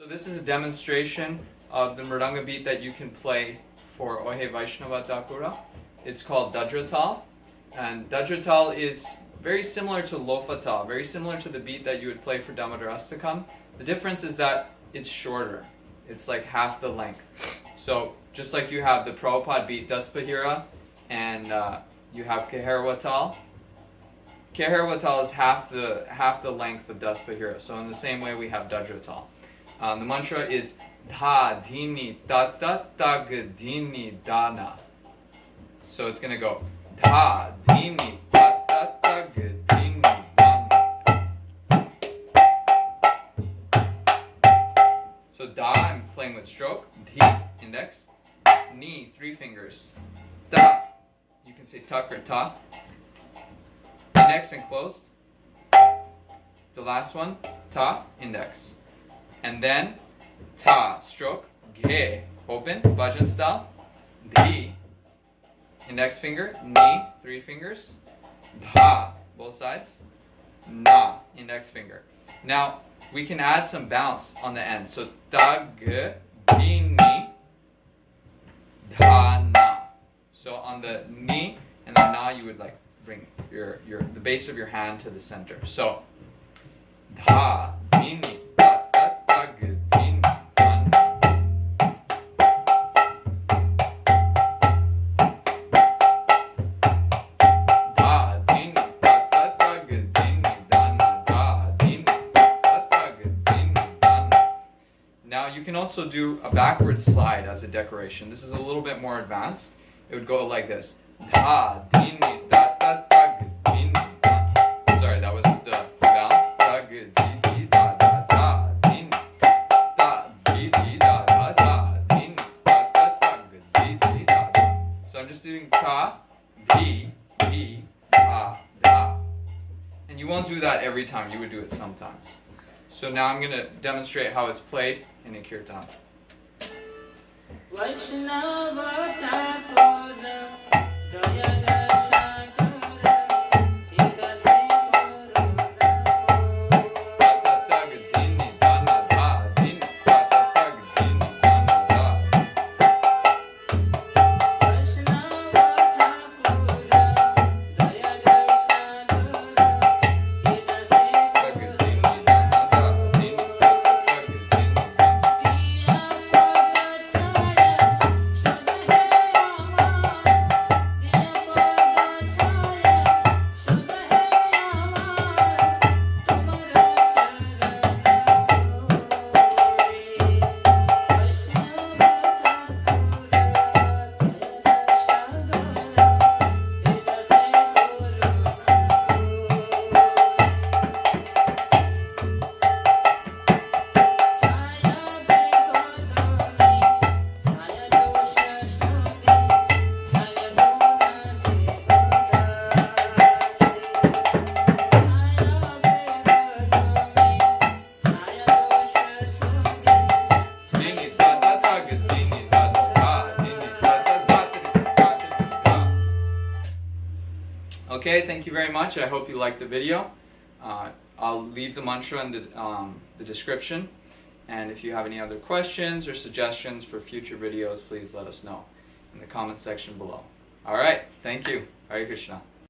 So this is a demonstration of the Mridanga beat that you can play for Ohe Vaisnava Thakura. It's called Dadra Tal, and Dadra Tal is very similar to Lofa Tal, very similar to the beat that you would play for Damodarastakam. The difference is that it's shorter. It's like half the length. So just like you have the Prabhupada beat Daspahira and you have Kaherwa Tal. Kaherwa Tal is half the length of Daspahira. So in the same way we have Dadra Tal. The mantra is Dha Dini Tata Tag Dini Dana. So it's going to go Dha Dini Tata Tag Dini Dana. So Da, I'm playing with stroke. Dhi, index. Ni, 3 fingers. Da, you can say tak or ta. Index and closed. The last one, ta, index. And then ta, stroke, ge, open, bhajan style, dhi, index finger, ni, 3 fingers, dha, both sides, na, index finger. Now, we can add some bounce on the end. So, ta, ge, di, ni, dha, na. So, on the ni and the na, you would like bring the base of your hand to the center. So, dha, di, ni. Now you can also do a backward slide as a decoration. This is a little bit more advanced. It would go like this. Da, dini, da, da, da, dini, da. Sorry, that was the bounce. Da, di, di, da, da, da, dini, da, di, di, da, da, da, dini, da, da, da, di, di, da, da. So I'm just doing ta, di, di, da, da. And you won't do that every time. You would do it sometimes. So now I'm going to demonstrate how it's played in a Kirtan. Vaisnava Thakura, Dadra Okay, thank you very much. I hope you liked the video. I'll leave the mantra in the description. And if you have any other questions or suggestions for future videos, please let us know in the comment section below. Alright, thank you. Hare Krishna.